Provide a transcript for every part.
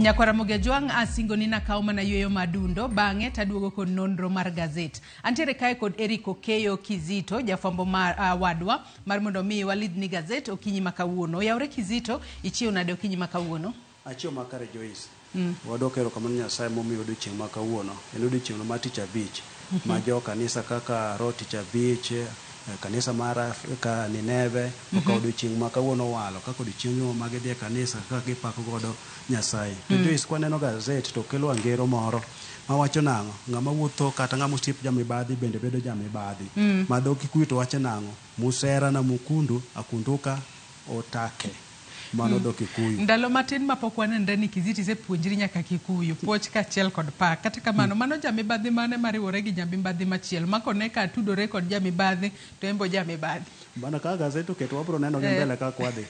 Nyakwara Mogejwang asingoni na kauma na yueyo madundo bange taduogo kod nonro mar gazet. Antiere kae kod Eric Okeyo Kizito jafwambo mar wadwa mar mondo mi walid ni gazet okinyi makawuono. Yaure Kizito ichiew nade okinyi makawuono? Achiew makare Joyce. Wadokero kamano Nyasaye momiyo odiochieng' makawuono. En odiochieng' ma tich abich. Ma jo kanisa kaka tich abich, kanisa mar ka Nineve ka odiochieng' makawuono walo kaka odiochieng' ma gidhi e kanisa kaka gipako godo Nyasaye. To Joyce kwaneno gazet to kelo angero moro mawacho nang'o ng'ama wuotho kata ng'ama osiep jamibadhi bende bedo jamibadhi. Madho Kikuyu to wacho nang'o musera na mukundu akunduka otake. Mano do Kikuyu. Ndalo matin mapok wanenre ni Kizito sepuonjri nyaka Kikuyu puoch kachiel kod pak. Kata kamano mano jamibadhi mane mariwore gi jamibadhi machiel makone ka tudore kod jamibadhi to embo jamibadhi. Bana ka gazeti oketo wabro neno gi mbele ka kwadhi.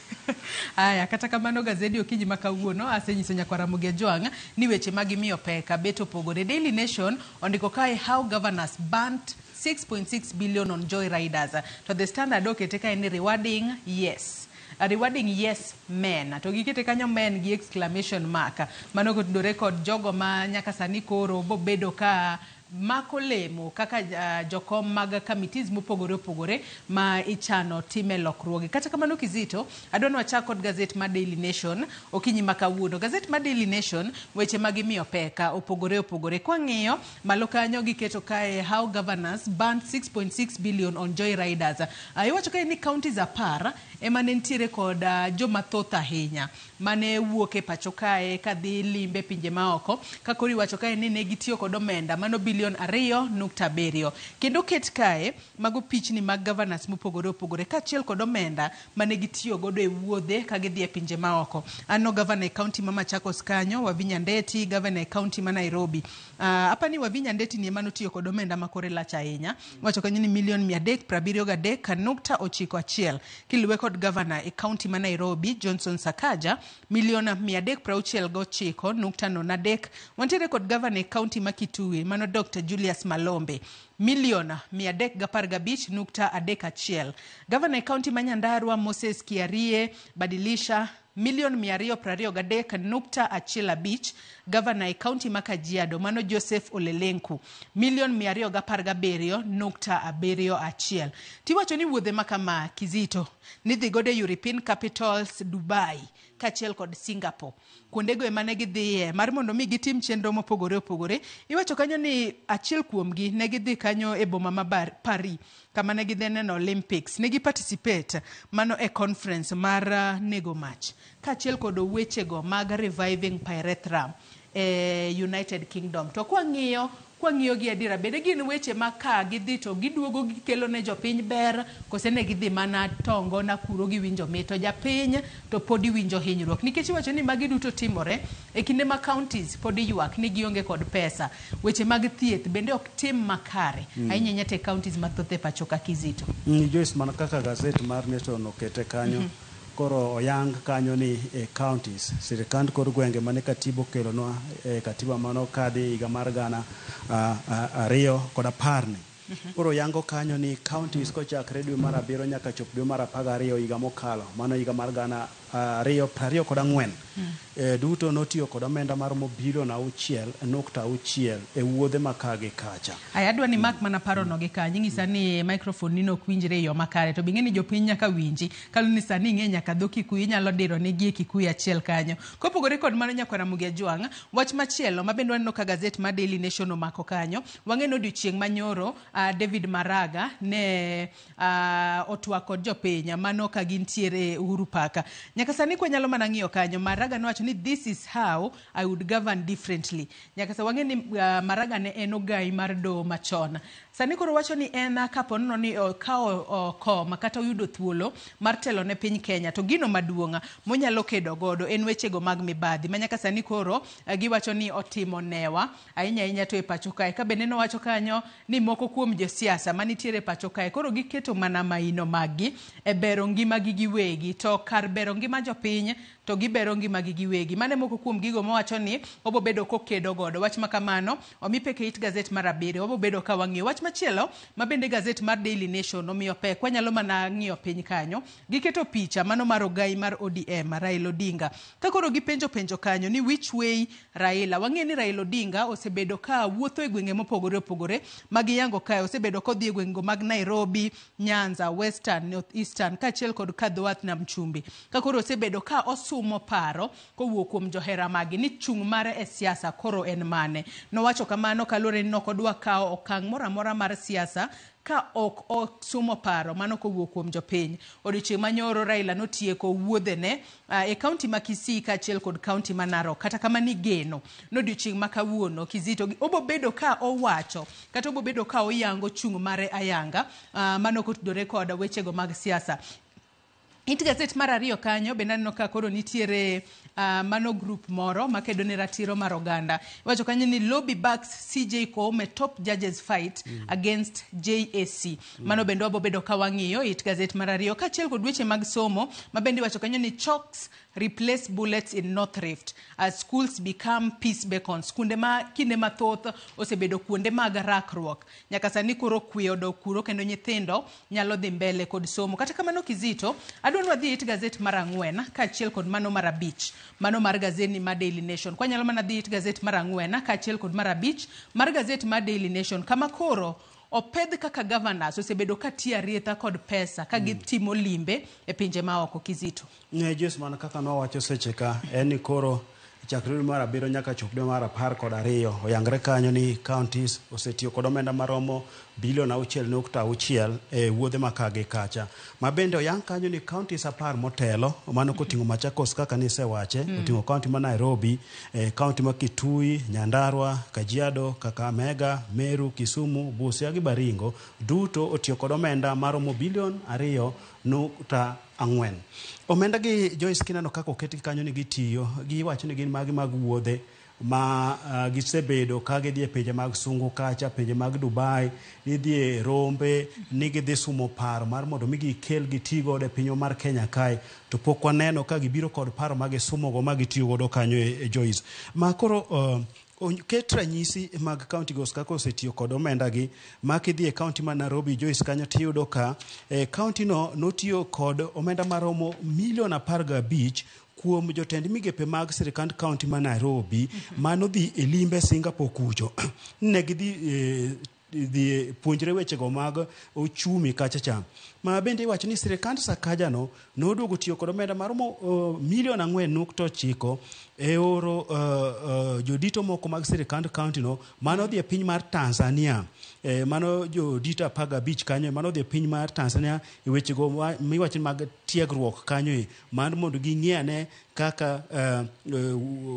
Aya kata kamano gazeti okinyi makawuono asenyiso Nyakwara Mogejwang ni weche magimiyo peka beto pogore. Daily Nation ondiko kae how governors burnt 6.6 billion on joy riders. To the Standard okete kae ni rewarding yes. Rewarding yes men. To gikete kanyo men gi exclamation mark. Mano kotudore kod jogo ma nyaka sani koro bobedo ka makolemo kaka jokom mag committees mopogore opogore ma ichano time lokruoge. Kata kamano Kizito adwano wachak kod gazet ma Daily Nation okinyi makawuono. Gazet ma Daily Nation weche magimiyo peka opogore opogore. Kwa ng'iyo malo kanyo giketo kae how governors burnt 6.6 billion on joy riders. Iwacho kae ni counties apar ema ne ntiere kod joma thoth ahinya mane wuok e pacho kae kadhi limbe pinje maoko. Kakori wacho kae ni ne gitiyo kod omenda mano bilion 2.7. Kendo ket kae mago pichni mag governors mopogore opogore kachiel kod omenda mane gitiyo godo e wuodhe ka gidhi e pinje maoko. Ano governor e county ma Machakos kanyo, Wavinya Ndeti, governor e county ma Nairobi. Apani Wavinya Ndeti ni emano tiyo kod omenda makore lach ahinya. Wacho kanyo ni milion 373.91. Kiluwe kod governor e county ma Nairobi, Johnson Sakaja, milion 369.03. Wantiere kod governor e county ma Kitui, mano Dr. Julius Malombe, milion 355.31. Governor e county ma Nyandarua Moses Kiarie Badilisha milion 223.15. Governor e county ma Kajiado mano Joseph Olelenku milion 217.71. Tiwacho ni wuodhe makama Kizito nidhi gode European capitals, Dubai kachiel kod Singapore. Kuondego emane gidhiye mar mondo mi gitim chenro mopogore opogore. Iwacho kanyo ni achiel kuomgi ne gidhi kanyo e boma ma Paris kama ne gidhi neno Olympics. Ne giparticipate mano e conference mar nego mach kachiel kod wechego mag reviving pyrethrum United Kingdom. To kwa ng'iyo gi adira bede gin weche maka gidhi to giduogo gikelo ne jopiny ber kose ne gidhi mana tongo na kuro gi winjo mito japiny to podi winjo hinyruok nikech iwacho ni magi duto timore e kinde ma counties podi ywak ni gionge kod pesa. Weche mag thieth bende ok tim makare ahinya nyate counties mathoth e pacho ka Kizito. Joyce man kaka gazet mar Nation okete kanyo koro oyang kanyo ni counties sirikand kod gwenge mane katibo kelonwa katiba mano kadhi higa mar gana 2010. Koro yango kanyo ni counties kochakre dwe mar 7 nyaka chop dwe mar 12 higa mokalo mano higa mar gana 2024 duto notiyo kod omenda mar bilion 6.6 e wuodhe makage kacha. Adwa ni mak mana paro no gi kanyi ng'isa ni microphone nino ok winjre yo makare to bing'e ni jopiny nyaka winji kalo ni sani ng'e nyaka dho Kikuyu nyalo diro ne gi Kikuyu achiel kanyo. Kopogore kod mano Nyakwara Mogejwang wach machielo mabende waneno ka gazet ma Daily Nation omako kanyo wang'eno odiochieng' manyoro David Maraga ne otwa kod jopiny mano ka gintiere Uhuru Park. Nyaka sani kwa nyalo mana ng'iyo kanyo Maraga nowacho ni this is how I would govern differently. Nyaka sa wang'e ni Maraga ne en ogai mar do machon. Sani koro wacho ni en kapono ni kao koma kata uyudo thuolo mar telo ne piny Kenya to gino maduonga monyalo kedo godo en wechego mag mibadhi manyaka sani koro giwacho ni otimo newa ahinya to e pacho kae ka bende no wacho kanyo ni moko kuom josiasa manitiere pacho kae koro giketo mana maino magi e bero ngima gi giwegi to kar bero ngima jopiny to gibero ngima gi giwegi mane moko kuom gigo mowacho ni obo bedo kokedo godo wach makamano omi peke it gazet mar 7 obo bedo ka wang'iyo wach Wach machielo mabende gazet mar Daily Nation omiyo pek wanyalo mana ng'iyo piny kanyo. Giketo picha mano mar ogai mar ODM Raila Odinga. Ka koro gipenjo kanyo ni which way Raila. Wang'e ni Raila Odinga osebedo ka wuotho e gwenge mopogore opogore magiyango kae. Osebedo kodhi e gwenge mag Nairobi, Nyanza, Western, North Eastern kachiel kod kadhowath nam chumbi. Ka koro osebedo ka osumo paro kowuok kuom johera magi ni chung' mare e siasa koro en mane. Nowacho kamano kalore ni nokodwa kawo okang' moramora mar siasa ka ok osumo paro mano kowuok kuom jopiny. Odiochieng' manyoro Raila notieko wuodhene e kaunti ma Kisii kachiel kod kaunti ma Narok. Kata kamani geno nodiochieng' ma kawuono Kizito obobedo ka owacho kata obobedo ka oyango chung' mare ayanga mano kotudore kod wechego mag siasa. It gazet mar ariyo kanyo bende aneno ka koro nitiere mano group moro makedo ne ratiro mar oganda. Iwacho kanyo ni lobby backs CJ Koome top judges fight against JSC. Mano bende wabobedo ka wang'iyo it gazet mar ariyo kachiel kod weche mag somo mabende iwacho kanyo ni chalks replace bullets in North Rift as schools become peace beacons. Kunde ma kinde mathoth osebedo kuonde mag rakruok. Nyaka sani koro kwe odok kuro kendo nyithindo nyalo dhi mbele kod somo. Kata kamano Kizito adwani wadhi it gazet mar 4 kachiel kod mano mar 5 mano mar gazeti mar Daily Nation. Kwa nyalo mana dhi it gazet mar 4 kachiel kod mar 5 mar gazet mar Daily Nation kama koro opedh kaka governors osebedo katia rietha kod pesa ka gitimo limbe e pinje maoko Kizito. Jes mana kaka nowacho seche ka en koro chakre mar 7 nyaka chop dwe mar 12 oyangre kanyo ni counties osetiyo kod omenda maromo bilion 6.6 e wuodhe makage kacha. Mabende oyang kanyo ni counties 10 motelo mano koting'o Machakos kaka nisewache, oting'o county ma Nairobi, county ma Kitui, Nyandarua, Kajiado, Kakamega, Meru, Kisumu, Busia gi Baringo duto otiyo kod omenda maromo bilion 2.4. Omenda gi Joyce Kinano kako keti kanyo ni gitiyo giwacho ni gin magi mag wuodhe ma gisebedo ka gidhi e pinje mag sungu kacha, pinje mag Dubai, gidhi e rombe, ni gidhi sumo paro mar mondo mi gikel gitigo e pinyo mar Kenya kae, to pok waneno ka gibiro kod paro mag sumo go mag tiyo godo kanyo e Joyce. Ma koro ket ranyisi mag county gos kako osetiyo kod omenda gi makidhi e county ma Nairobi Joyce kanyo tiyudo ka county no notiyo kod omenda maromo milion 15 kuom jotend migepe mag sirikand county ma Nairobi mano dhi e limbe Singapore kucho ne gidhi puonjre wechego mag ochumi kacha cha. Ma bende iwacho ni sirikand Sakaja no noduogo tiyo kod omenda maromo milion 4.9 e oro jodito moko mag sirikand county no mano dhi e piny mar Tanzania. Mano jodito 15 kanyo mano dhi e piny mar Tanzania e wechego miwacho mag tiegruok kanyo man mondo ging'iyane kaka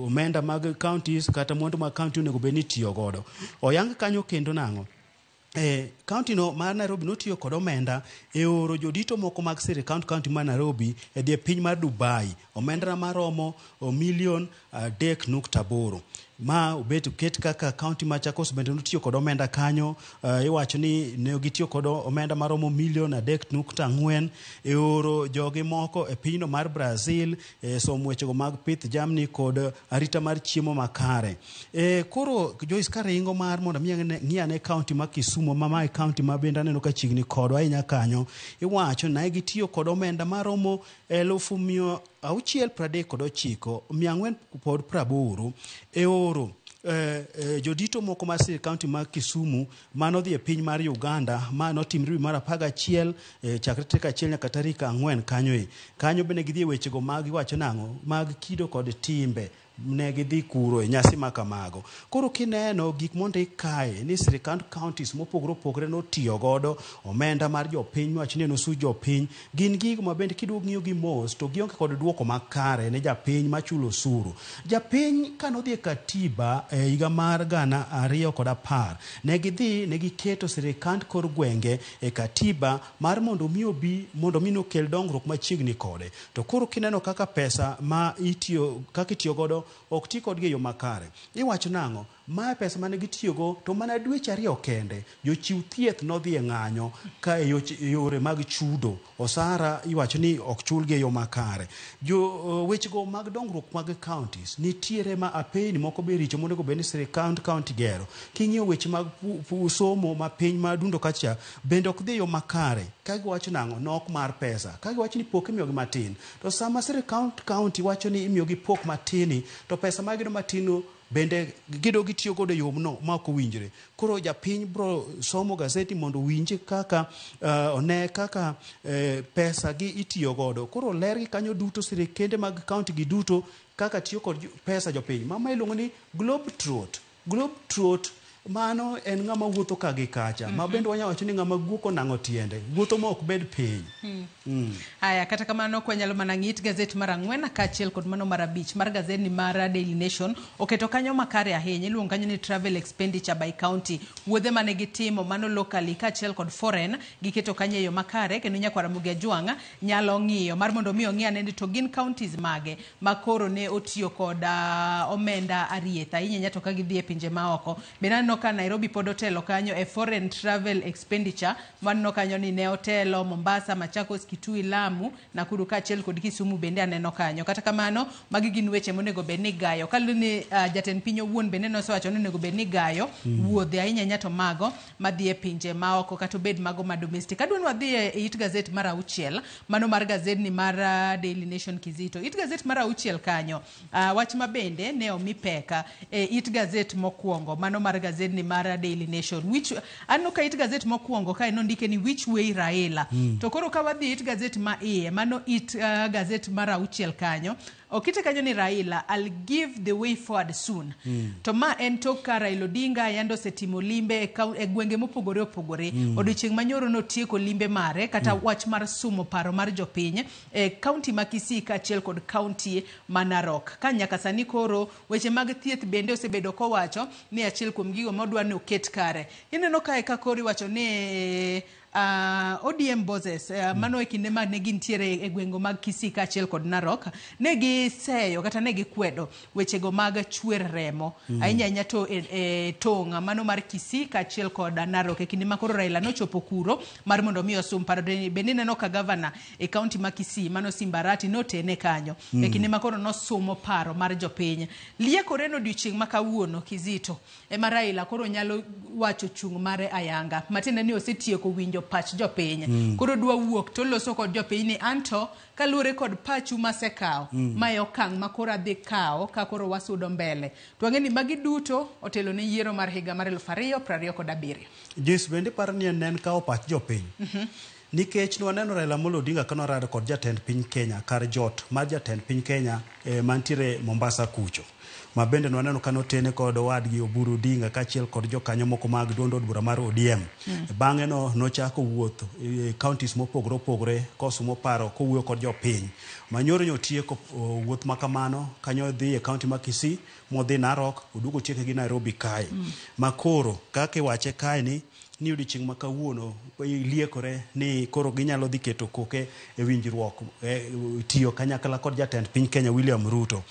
omenda mag counties kata mwandu mag county onego bed ni tiyo godo. Oyang kanyo kendo nang'o county no mar Nairobi notiyo kod omenda e oro jodito moko mag sirikand county ma Nairobi e dhi e piny mar Dubai omenda maromo milion 3.8. Ma ubet ket kaka county Machakos bende notiyo kod omenda kanyo. Iwacho ni ne gitiyo kod omenda maromo milion 3.4 e oro joge moko e pinyno mar Brazil som wechego mag pith jamni kod arita mar chiemo makare. Koro Joyce karingo mar mondo ng'iyane county ma Kisumu ma county ma bende aneno ka chigni kodwa ahinya kanyo, iwacho na gitiyo kod omenda maromo 639,480 e oro jodito moko mar county mar Kisumu mano dhi e piny mar Uganda ma notimre mar 11 chakre tarik 1 nyaka tarik 4 kanyo bende gidhi e wechego mag iwacho nang'o mag kido kod timbe ne gidhi kuro e nyasi makamago. Koro kineno gik mondik kae ni sirikand counties mopogore opogore notiyo godo omenda mar jopiny wacho ni nosu jopiny, gin gigo mabende kiduogo ng'iyo gi mos to gionge kod duoko makare ne japiny machulo osuru. Japiny kanodhi e katiba e higa mar 2010 ne giketo sirikand kor gwenge e katiba mar mondo mi nokel dongruok machiegni kode. To koro kineno kaka pesa ma itiyo godo ok ti kodgi yo makare. Iwacho nang'o ma pesa mane gitiyogo to mana dweche 2 kende jochiw thieth nodhi e ng'anyo ka yore mag chudo osara iwacho ni ok chulgi e yo makare. Wechego mag dongruok mag counties nitiere ma apeni moko be richo monego bed ni sirikand county gero. King'iyo weche mag somo ma piny ma dundo kacha bende ok dhi yo makare, ka giwacho nang'o nok mar pesa, ka giwacho ni pok imiyogi matin, to sama sirikand county wacho ni imiyogi pok matini, to pesa magino matino bende gido gitiyo godo yomno ma ok owinjore. Koro japiny bro somo gazeti mondo winje kaka one kaka pesa gi itiyo godo. Koro ler gi kanyo duto sirikende mag county gi duto kaka tiyo kod pesa jopiny. Mama iluongo ni Globetrot mano en ng'ama wuotho ka gi kacha ma bende wanya wacho ni ng'ama guoko nang'o tiende wuotho ma ok bed piny. Haya, kata kamano kwa nyalo mana ng'it gazet mar 4 kaachiel kod mano mar 5 mar gazet ni mar Daily Nation oketo kanyo makare ahinya. Iluongo kanyo ni travel expenditure by county, wuodhe mane gitimo mano locally kaachiel kod foreign giketo kanyo e yo makare, kendo nyakwara Mugi Ajwang' nyalo ng'iyo mar mondo mi ong'e ane to gin counties mage ma koro ne otiyo kod omenda arietha ahinya to ka gidhi e pinje maoko. Benano ka Nairobi pod otelo kanyo e foreign travel expenditure, manno kanyo ni ne otelo Mombasa, Machakos, Kitui, Lamu, Nakuru kaachiel kod Kisumu bende aneno kanyo. Kata kamano magi gin weche monego bed ni gayo. Kalu ni jatend piny owuon bende nosewacho ni onego bed ni gayo wuodhe ahinya nyato mago madhi e pinje maoko kata bed mago ma domestic. Adwani wadhi e it gazet mar 6 mano mar gazet ni mar Daily Nation Kizito. It gazet mar 6 kanyo wach ma bende ne omi peka e it gazet mokwongo mano mar gazet ni mar Daily Nation, which anno ka it gazet mokwongo ka ndike ni which way Raila. To koro ka wadhi it gazet ma iye mano it gazet mar 6 kanyo okite kanyo ni Raila I'll give the way forward soon. To ma en tok ka Raila Odinga yando setimo limbe e gwenge mopogore opogore. Odiochieng' manyoro notieko limbe mare kata wach mar sumo paro mar jopiny e county ma Kisii kaachiel kod county ma Narok. Ka nyaka sani koro weche mag thieth bende osebedo kowacho ni achiel kuom gigo modwa ni oket kare. Ineno kae ka kori wacho ni ODM Bosses mano e kinde ma ne gintiere e gwengo mag Kisii kaachiel kod Narok ne giseyo kata ne gikwedo wechego mag chwer remo ahinya to tong' mano mar Kisii kaachiel kod Narok e kinde ma koro Raila nochopo kuro mar mondo mi osum paro. Bende neno ka gavana e kaunti ma Kisii mano Simbarati notene kanyo e kinde ma koro nosumo paro mar jopiny. Liekore no odiochieng' ma kawuono Kizito e ma Raila koro nyalo wacho chung' mare ayanga matiende ni osetieko winjo pach jopiny. Koro dwa wuok to loso kod jopiny ni anto kalure kod pachu masekaw ma okang' ma koro adhi kaw ka koro wasudo mbele. To ang'eni magi duto otelo ne yiero mar higa mar 2027. Jis bende paro ni en kaw pach jopiny. Nikech nwaneno Raila Amolo Odinga kano rado kod jatend piny Kenya kar jot mar jatend piny Kenya mantiere Mombasa kucho. Ma bende nwaneno kano tene kod wadgi Oburu Odinga kaachiel kod jokanyo moko mag duond od bura mar ODM. Bang'e nochako wuoth e counties mopogore opogore kosumo paro kowuoyo kod jopiny. Manyoro nyotieko wuoth makamano kanyo dhi e county ma Kisii, modhi Narok, oduogo tieke gi Nairobi kae. Makoro kaka wache kae ni odiochieng' ma kawuono liekore ni koro ginyalo dhi keto koke e winjruok tiyo kanyakla kod jatend piny Kenya William Ruto.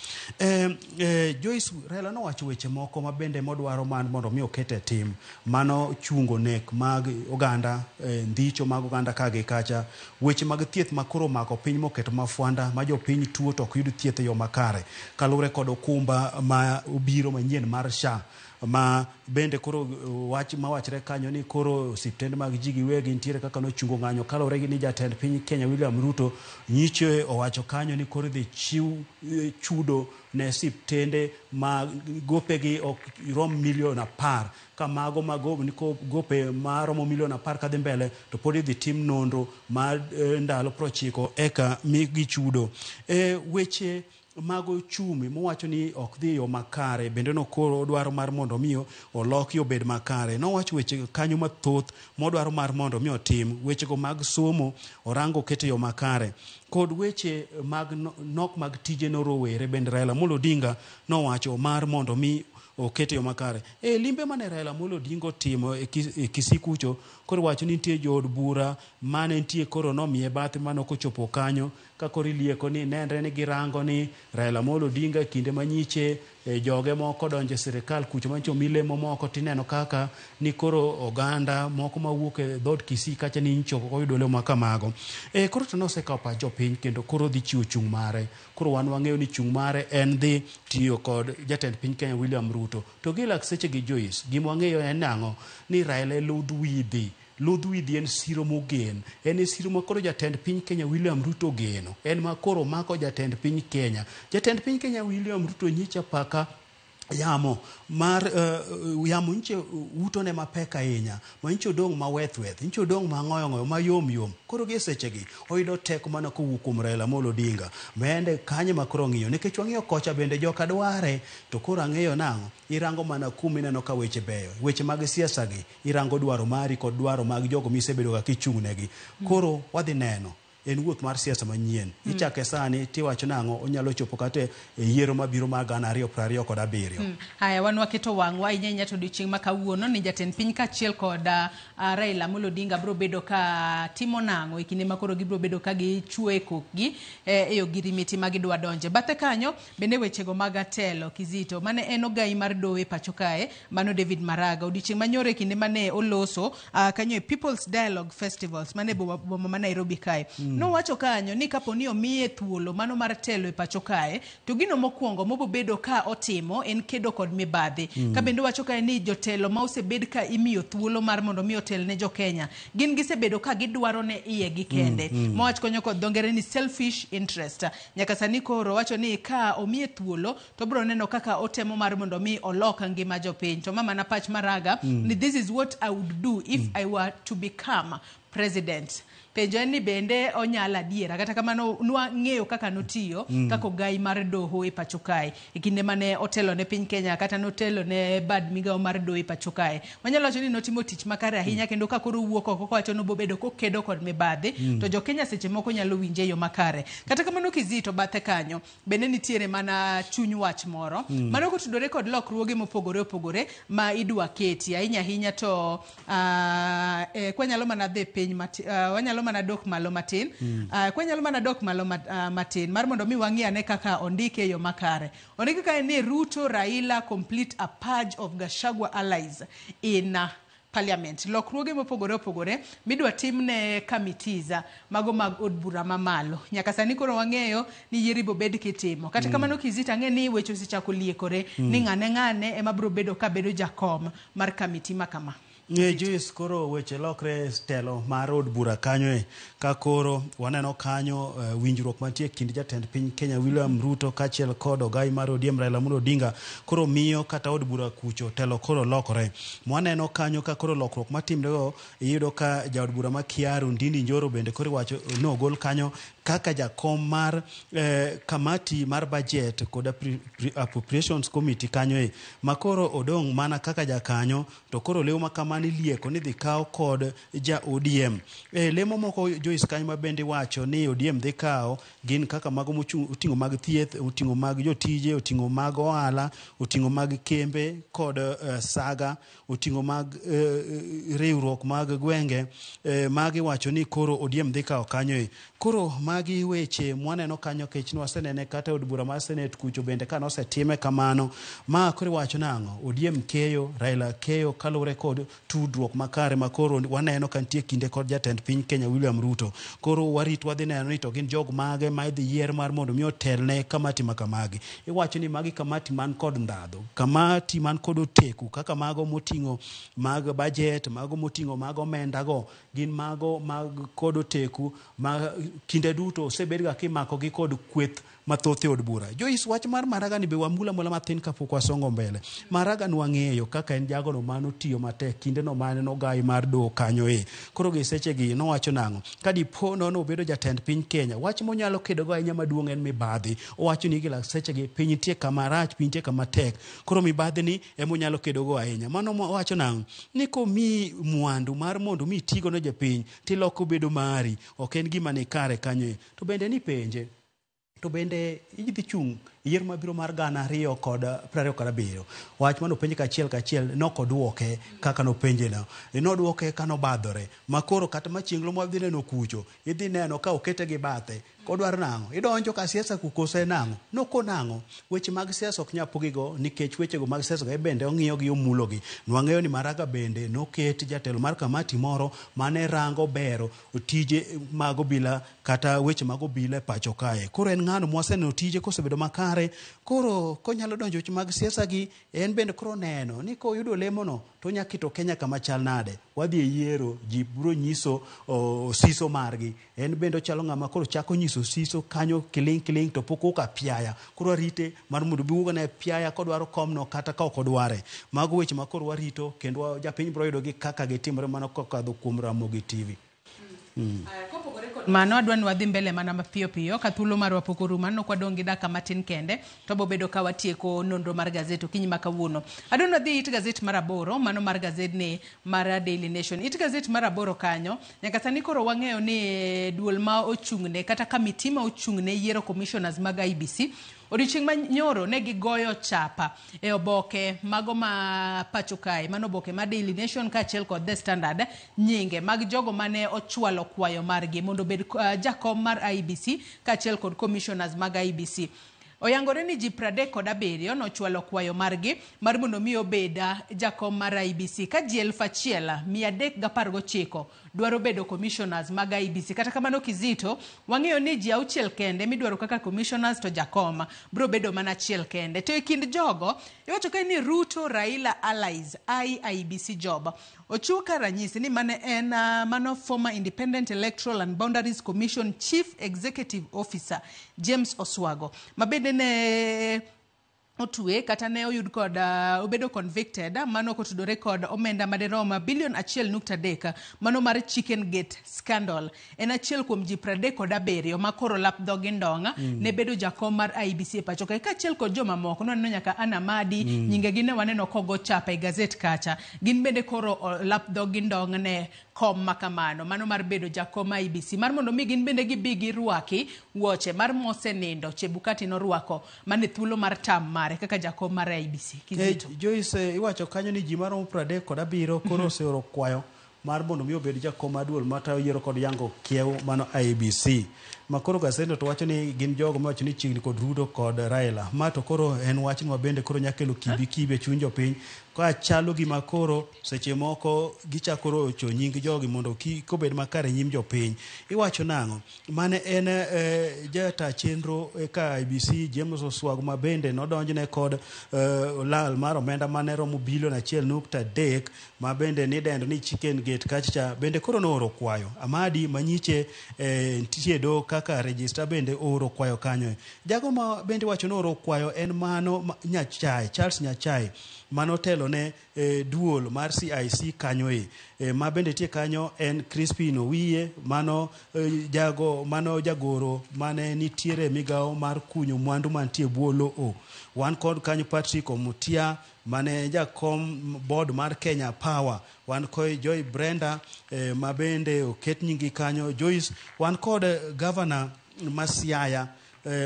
Joyce, Raila nowacho weche moko ma bende modwaro mondo mi okete tim mano chungo nek mag oganda, ndicho mag oganda kage kacha, weche mag thieth makoro mako piny moketo mafuanda ma jopiny tuo to ok yud thieth e yo makare kalure kod okumba ma obiro manyien mar SHA ma bende koro wach ma wachre kanyo ni koro osiptende mag ji giwegi nitiere kaka nochungo ng'anyo kalore gi ni jatend piny Kenya William Ruto nyicho owacho kanyo ni koro dhi chiw chudo ne osiptende ma gopegi ok rom milion 10 ka mago ni gope maromo milion 10 kadhi mbele to pod idhi tim nonro mar ndalo 90 eka migi chudo. Weche mago chumi mowacho ni ok dhi yo makare bende no koro dwaro mar mondo miyo olok yo bed makare. Nowacho weche kanyo mathoth modwaro mar mondo miyo tim wechego mag somo orango kete yo makare kod weche mag nok mag tije no rowere bende Raila Amolo Odinga nowacho mar mondo mi okete yo makare limbe mane Raila Amolo Odinga timo kisikucho koro wacho ni nitie jood bura mane nitie koro nomiye bath mano kochopo kanyo ka koro ilieko ni nenre ni girango ni Raila Amolo Odinga kinde manyiche joge moko donje sirikal kucho mancho milemo moko tineno kaka ni koro oganda moko mawuok e dhod Kisii kacha ni nchoko koyudo lemo makamago koro to nosekawo pach jopiny kendo koro dhi chiwo chung' mare koro wan wang'eyo ni chung' mare en dhi tiyo kod jatend piny Kenya William Ruto to gi lak seche gi Joyce gima wang'eyo en nang'o ni Raila Ludh widhi en siro mogen en siro ma koro jatend piny Kenya William Ruto geno en ma koro mako jatend piny Kenya William Ruto nyicha paka yamo mar yamo nche utone mapek ahinya ma nche dong ma weth nche dong ma ngoyo ma yom koro gi sechegi oyudo teko mana kowuok kuom Raila Amolo Odinga mende kanye makoro ng'iyo nikech wang'iyo kocha bende joka dware to koro ang'eyo nang'o irango mana kumineno ka weche beyo weche mag siasa gi irango dwaro mari kod dwaro mag jogo misebedo ga kichung'negi koro wadhi neno en wuoth mar siasa manyien ichake sani tiwacho nang'o onyalo chopo kate yiero mabiro mar 2027 haya wan waketo wang'wa ahinya to odiochieng' ma kawuono ni jatend piny kaachiel kod Raila Amolo Odinga biro bedo ka timo nang'o e kinde makoro gibiro bedo ka gichuo e kokgi e ogirimiti ma gidwa donje bathe kanyo bende wechego mag atelo Kizito mane en ogai mar doho e pacho kae mano David Maraga odiochieng' manyoro e kinde mane oloso kanyo e People's Dialogue Festivals mane boma ma Nairobi kae no wacho kanyo ni kapo ni omiye thuolo mano mar telo e pacho kae to gino mokwongo mobo bedo ka otimo en kedo kod mibadhi ka bende wacho kae ni jotelo ma osebed ka imiyo thuolo mar mondo mi otel ne jo Kenya gin gisebedo ka gidwaro ne iye gi kende mowach konyo kod dongere ni selfish interest nyaka sani koro wacho ni ka omiye thuolo to bro neno kaka otemo mar mondo mi oloka ngima jopiny to mama na Pach Maraga ni this is what I would do if I were to become president penjo ni bende onyala diera kata kamano nwa ng'eyo kaka notiyo kako gai mar doho e pacho kae ikinde mane otelo ne piny Kenya kata notelo ne bad migao mar doho e pacho kae wanyalo wacho ni notimo tich makare ahinya kendo ka koro wuok oko wacho no bobedo kokedo kod mibadhi to jo Kenya seche moko nyalo winje yo makare kata kamano Kizito bathe kanyo bende nitiere mana chuny wach moro mano kotudore kod lokruoge mopogore opogore ma idwa keti ahinya to kwanyalo mana dhi piny wanyalo mana dok malo matin kwanyalo mana dok malo matin mar mondo mi wang'iane kaka ondike yo makare ondike ka ni Ruto Raila complete a purge of Gachagua allies in Parliament lokruoge mopogore opogore midwa timne committees mago mag od bura mamalo nyaka sani koro wang'eyo ni yieri bo bed kitimo kata kamano Kizito ang'e ni weche osechako liekore ni ng'ane ema biro bedo ka bedo jakom mar committee makama Joyce koro weche lokre telo mar od bura kanyo ka koro waneno kanyo winjruok mantie kind jatend piny Kenya William Ruto kaachiel kod ogai mar ODM Raila Amolo Odinga koro miyo kata od bura kucho telo koro lokore waneno kanyo ka koro lokruok matimrego iyudo ka jaod bura ma Kiaru Ndindi Njoro bende koro wacho no gol kanyo kaka jakom mar kamati mar budget kod appropriations committee kanyo makoro odong' mana kaka jakanyo to koro lew makamani lieko ni dhi kawo kod ja ODM lemo moko Joyce kanyo ma bende wacho ni ODM dhi kawo gin kaka mago oting'o mag thieth oting'o mag jotije oting'o mag ohala oting'o mag kembe kod saga oting'o mag riwruok mag gwenge magi wacho ni koro ODM dhi kawo kanyo koro magi weche mwaneno kanyo kech wasenene kata od bura mar Senate kucho bende ka nosetime kamano ma koro wacho nang'o ODM keyo Raila keyo kalure kod tudruok makare makoro waneno kantie kinde kod jatend piny Kenya William Ruto koro warit wadhi neno ni to gin jog mage ma idhi yier mar mondo mi otelne kamati makamagi iwacho ni magi kamati man kod ndadho kamati man kod oteku kaka mago moting'o mag budget mago moting'o mag omenda go gin mago mag kod oteku ma kinde duto osebed ga kimako gi kod kweth mathoth e od bura Joyce wach mar Maraga ni be wamula mola matin kapok wasongo mbele Maraga nwang'eyo kaka en jago no mano tiyo matek kinde no mane no gai mar do kanyo koro gi seche gi no wacho nang'o kadipo no obedo jatend piny Kenya wach monyalo kedo go ahinya maduong' en mibadhi owacho ni gila seche gi piny tie kama rach piny tie kama tek koro mibadhi ni emonyalo kedo go ahinya mano wacho nang'o ni komi mwandu mar mondo mi tigo no jopiny tiloko bedo mari ok en gima ni kare kanyo to bende ni penje to bende idhi chung yiero mabiro mar 2027 wach mano penj kachiel nokoduoke kaka no penjeno noduoke kano badhore makoro kata machienglo mwadhi neno kucho idhi neno ka okete gi bathe kodwar nang'o idonjo ka siasa kukose nang'o noko nang'o weche mag siasa ok nyapogigo nikech wechego mag siasa ga bende ong'iyo gi omulo gi nwang'eyo ni Maraga bende noket jatelo mar kamati moro mane rango bero tije mag obila kata weche mag obila e pacho kae koro en ng'ano mwaseneno tije kosebedo makare koro konyalo donjo weche mag siasa gi en bende koro neno ni koyudo lemono to nyakito Kenya kama chal nade wadhi e yiero ji biro nyiso siso margi en bende chalo ng'ama koro chako nyiso siso kanyo kiling to pok oka piaya koro rite mar mondo biuga na piaya kodwaro komno kata ka ok odware mago weche makoro warito kendo japiny biro yudo gi kaka gitimore mano kokadho kuom Ramogi TV. Mano adwani wadhi mbele mana mapiyo piyo ka thuolo mar wapoko mano kwa dongi daka matin kende to bobedo ka watieko nonro mar gazet okinyi ma kawuono adwani wadhi it gazet mar 8 mano mar gazet ni mar Daily Nation it gazet mar 8 kanyo nyaka sani koro wang'eyo ni duol ma ochung'ne kata kamiti ma ochung'ne yiero commissioners mag IBC odiochieng' manyoro ne gigoyo chapa e oboke mago ma pacho kae mano oboke ma Daily Nation kaachiel kod The Standard nyinge mag jogo mane ochwalo kwayo margi mondo bed jakom mar IBC kaachiel kod commissioners mag IBC oyangore ni ji 37 nochwalo kwayo margi mar mondo mi obeda jakom mar IBC ka ji 1319 dwaro bedo commissioners mag IBC kata kamano Kizito wang'eyo ni ji 6 kende midwaro kaka commissioners to jakom bro bedo mana achiel kende to e kind jogo iwacho ka ni Ruto Raila allies IBC job ochuka ranyisi ni mane en mano former Independent Electoral and Boundaries Commission Chief Executive Officer James Oswago mabende ne otwe kata ne oyud kod obedo convicted mano kotudore kod omenda maderoma bilion 1.3 mano mar Chicken Gate scandal en achiel kuom ji 37 makoro lap dhogi ndonga ne bedo jakom mar IBC pacho ka achiel kod joma moko no nyaka Anamadi nyinge gine waneno kogo chapa e gazet kacha gin bende koro lap dhogi ndonga ne kom makamano mano mar bedo jakom IBC mar mondo mi gin bende gibigi ruaki woche mar mosenindo Chebukati no ruako mane thuolo mar tam mare kaka jakom mar IBC Kizito Joyce iwacho kanyo ni ji maromo 37 koro oseoro kwayo mar mondo mi obed jakom maduol matayo yiero kod yango kiew mano IBC makoro gazendo to wacho ni gin jogo mawacho ni chiegni kod Ruto kod Raila ma to koro en wach ni bende koro nyakelo kibi chunjo piny ka chalo gi makoro seche moko gichakoro cho nying jogi mondo kobed makare nyim jopiny iwacho nang'o mane en jata chenro ka IBC James Oswago ma bende nodonjne kod lal mar omenda mane romo bilion 1.3 ma bende ni dendo ni Chicken Gate kacha bende koro nooro kwayo Amadi Manyiche ntie do kaka register bende oro kwayo kanyo jago ma bende wacho no oro kwayo en mano Nyachae Charles Nyachae mano telo ne duol mar CIC kanyo ma bende tie kanyo en Crispin Owiye mano jago mano jagoro mane nitiere migao mar kunyo mwandu mantie buolo wan kod kanyo Patrick Omutia mane jakom board mar Kenya Power wan kod Joy Brenda ma bende oket nyingi kanyo Joyce wan kod governor Masiaya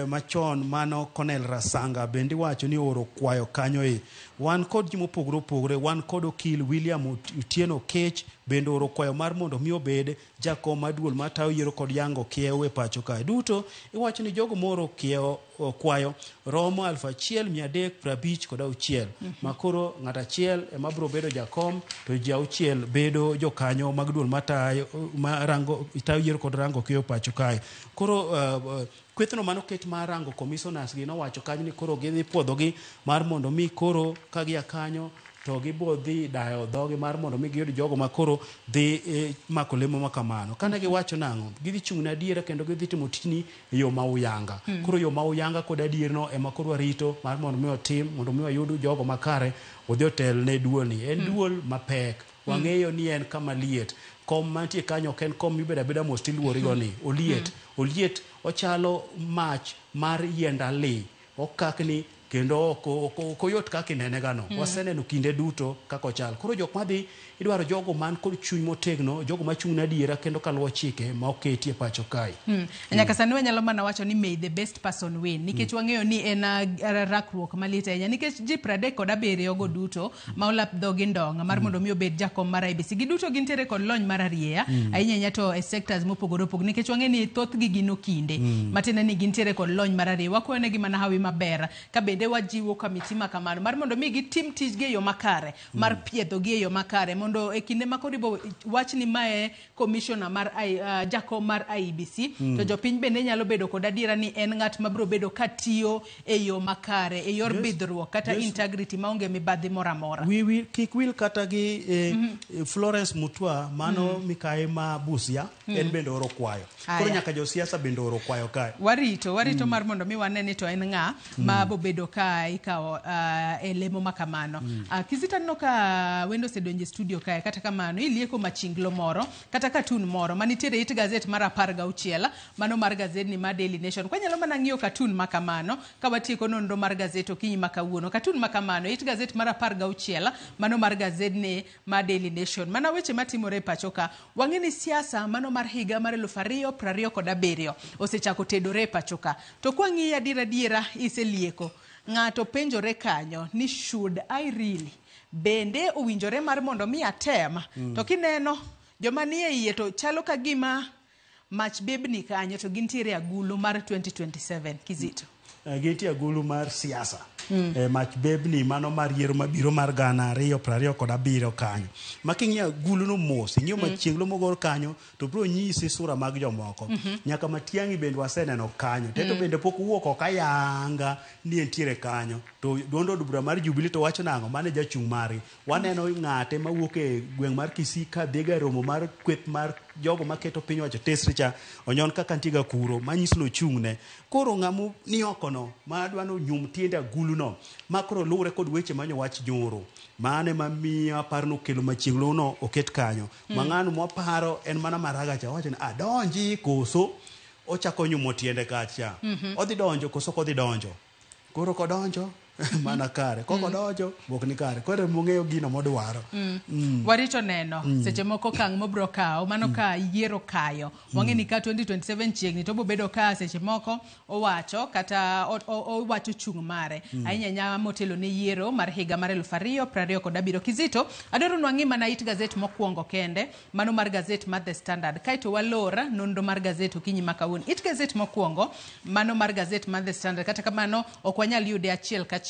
machon mano Cornel Rasanga bende wacho ni oro kwayo kanyo wan kod ji mopogore wan kod okil William Otieno Kech bende oro kwayo mar mondo mi obed jakom maduol matayo yiero kod yango kiew e pacho kae duto iwacho ni jogo moro kiew kwayo romo 1356 makoro ng'at achiel ema biro bedo jakom to ji 6 bedo jokanyo mag duol matayo marango tayo yiero kod rango kiew pacho kae koro kwethno mano ket mar rango commissioners gi nowacho kanyo ni koro gidhi puodhogi mar mondo mi koro kagia kanyo to gibodhi dayo dhogi mar mondo mi giyud jogo makoro dhi mako lemo makamano kane giwacho nang'o gidhi chung'ne adiera kendo gidhi timo tijni e yo mauyanga koro yo mauyanga kod adierno ema koro warito mar mondo mi otim mondo mi wayud jogo makare odhi otel ne duolni en duol mapek wang'eyo ni en kama liet kom mantie kanyo ken kom mibeda beda most iluorigo ni oliet ochalo mach mar yienda li okakni kendo koyot kaka inene gano waseneno kinde duto kako chal koro jok madhi idwaro jogo man kod chuny motegno jogo machung' adiera kendo kaluwo chike ma oketie pacho kai nyaka sani wanyalo mana wacho ni may the best person win nikech wang'eyo ni en rakruok malit ahinya nikech ji 37 go duto ma olap dhogi ndong' mar mondo mi obed jakom mar IEBC giduto gintiere kod lony mar arieya ahinya to e sectors mopogore opogore nikech wang'e ni thothgi gin okinde matiende ni gintiere kod lony mar arieya wakwonegi mana hawi maber ka bende wajiwo kamiti ma kamano mar mondo mi gitim tijgi e yo makare mar piedhogi e yo makare mondo e kinde ma koribo wach ni mae commissioner mar jakom mar IEBC to jopiny bende nyalo bedo kod adiera ni en ng'at mabiro bedo katiyo e yo makare e yor bidhruok kata integrity maonge mibadhi moro amora kik wil kata gi Florence Mutwa mano Mikae ma Busia en bende oro kwayo koro nyaka josiasa bende oro kwayo kae warito mar mondo mi wane ni to en ng'a ma bobedo ka ikawo e lemo makamano kisita no ka wendo sedonje studio kae kata kamano ilieko machinglo moro kata katun moro manitiere it gazet mar 16 mano mar gazet ni ma Daily Nation kwa nyalo mana ng'iyo katun makamano ka watieko nonro mar gazet okinyi makawuono katun makamano it gazet mar 16 mano mar gazet ni ma Daily Nation mana weche matimore pachoka wang'e ni siasa mano mar higa mar 2027 osechako tedore pachoka to kwa ng'iyo adiera iselieko ng'ato penjore kanyo ni should I really bende owinjore mar mondo mi atem to kineno joma ni e iye to chalo ka gima mach bebni kanyo to gintiere agulu mar 2027 Kizito gintie agulu mar siasa mach bebni mano mar yiero mabiro mar 2027 kanyo making'ia agulu no mos ing'io machienglo mogor kanyo to bro nyisi sura mag jomoko nyaka Matiang'i bende waseneno kanyo teto bende pok wuok okayanga ni entiere kanyo to duond od bura mar Jubilee to wacho nang'o mane jachung' mari waneno ng'ate mawuok e gweng' mar Kisii ka dhiga romo mar kweth mar jogo maketo piny wacho tesricha onyon kaka ntiga kuro manyiso no chung'ne koro ng'amu ni okono ma dwano nyum tiende agulu no makoro lure kod weche manyo wach nyoro mane mamiya parno kelo machienglo no oket kanyo mang'ano mwaparo en mana maraga cha wacho ni adonji koso ochako nyumo tiende kacha odhi donjo koso kodhi donjo koro kodonjo mana kare koko dojo bok ni kare kore mung'eyo gino modwaro warito neno seche moko kang' mobro kao mano ka yiero kayo wang'e ni ka 2027 chiegni to bobedo ka seche moko owacho kata owacho chung' mare ahinya nya motelo ne yiero mar higa mar 2027 Kizito adoro nwang'i mana it gazet mokwongo kende mano mar gazet mar The Standard kaito walora nonro mar gazet okinyi makawuono it gazet mokwongo mano mar gazet mar The Standard kata kamano okwanyal yude achiel ka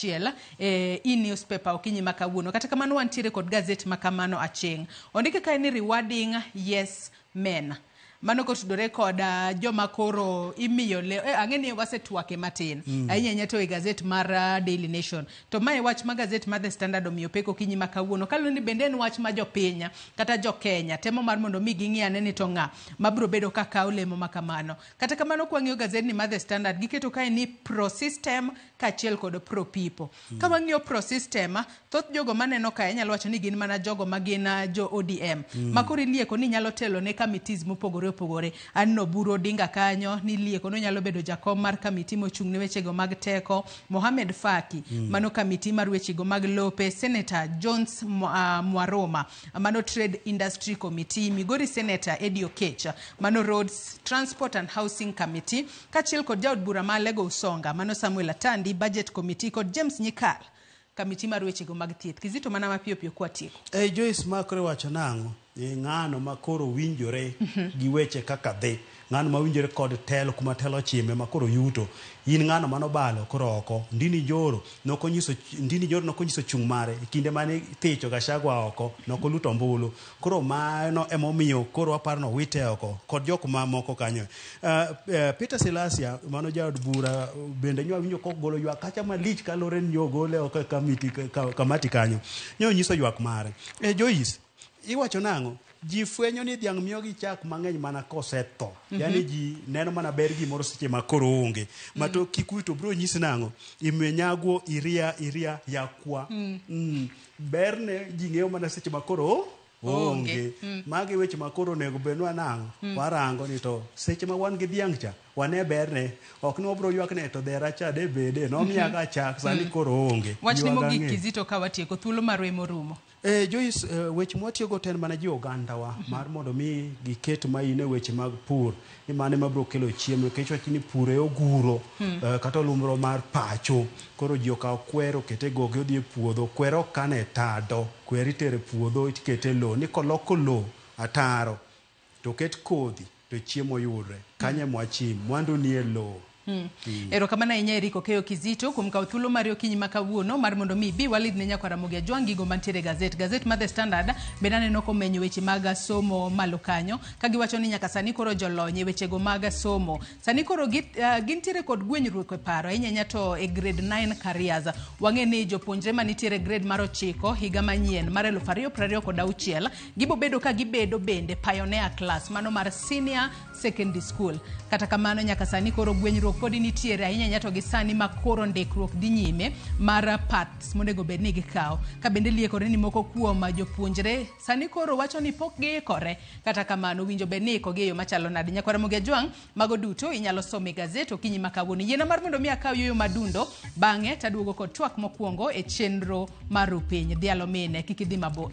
newspaper okinyi makawuono kata kamano wantiere kod gazet makamano aching ondike kae ni rewarding yes men mano kotudore kod joma koro imiyo ang'e ni wasetwake matin ahinya to e gazet mar Daily Nation to mae wach ma gazet mar The Standard omiyo peko kinyi makawuono kaloni ni bende en wach ma jopiny kata jo Kenya temo mar mondo mi ging'iane ni to ng'a mabro bedo kaka olemo makamano kata kamano kwang'iyo gazet ni mar The Standard giketo kae ni pro system kachiel kod pro people ka wang'iyo pro system thoth jogo maneno kae nyalo wacho ni gin mana jogo magin jo ODM makoro ilieko ni nyalo telo ne committees mopogore opogore anno Buro Odinga kanyo ni lieko no nyalo bedo jakom mar kamiti mochung' ne wechego mag teko Mohamed Faki mano kamiti mar wechego mag lope Senator Jones Mwaroma mano Trade Industry Committee Migori Senator Eddie Oketch mano Roads Transport and Housing Committee kachiel kod jaod bura ma Lego Usonga mano Samuel Atandi Budget Committee kod James Nyikal kamiti mar wechego mag thieth Kizito mana mapiyo piyo kwa tieko Joyce makore wacho nang'o ng'ano makoro winjore gi weche kaka dhi ng'ano ma winjore kod telo kuma telo chime makoro yuto in ng'ano manobalo koro oko ndini joro nokonyiso chung' mare kinde mane thicho Gachagua oko nokoluto ombulu koro mano emomiyo koro aparo no wite oko kod jok mamoko kanyo Peter Silasia mano jaod bura bende nywa winjo kokgolo ywak kacha malich kalore nyo gole oko kamati kanyo nyo nyiso ywak mare Joyce iwacho nang'o ji fwenyo ni dhiang' miyo gi chak mang'eny mana kosetho yani ji neno mana ber gimoro seche makoro onge mato Kikuyu to bro nyisi nang'o imenyagwo iria yakwa berne ji ng'eyo mana seche makoro onge. Magi weche makoro nego benwa nang warango ni to seche ma wan gi dhiang' cha wane berne ok ni wabro ywak ne to dhera cha de bede no miya ka chak sani koro onge. Wach ni mogik Kizito ka watieko thuolo marwe morumo. Joyce, weche mwatiyogo ten mana ji oganda wa mar mondo mi giket maine weche mag pur ni mane mabro kelo chiemo nikech wach ni pur e oguro kata lumbro mar pacho koro ji okawo kwero kete goge odhi e puodho kwero kane tado kwero itere puodho itikete lo ni koloko lo ataro to ket kodhi to chiemo yudre kanye mwachim mwandu ni e lo. Erokamano ahinya Eriko Keyo Kizito kuom kawo thuolo mar okinyi ma kawuono mar mondo mi bi walid ne Nyakwar Ramogi Ajwang' gigo mantiere gazet ma The Standard be naneno komenyo weche mag somo malo kanyo ka giwacho ni nyaka sani koro jolony e wechego mag somo sani koro gintiere kod gwenyruok e paro ahinya to e grade 9 careers wang'e ni jopuonjre manitiere grade mar 9 higa manyien mar 2026 gibo bedo ka gibedo bende pioneer class mano mar senior secondary school. Kata kamano nyaka sani koro gwenyruok podi nitiere ahinya to gisani makoro ndikruok dhi nyime mar parts monego bed ni gikawo ka bende liekore ni moko kuom jopuonjre sani koro wacho ni pok giikore kata kamano winjo bed ni ikogi e yo machalo nade. Nyakwar Ramogi Ajwang' mago duto inyalo somo e gazet okinyi ma kawuono. Yiena mar mondo mi akaw yoyo madundo bang'e taduogo kod twak mokwongo e chenro mar piny dhialo mine kik idhi mabor.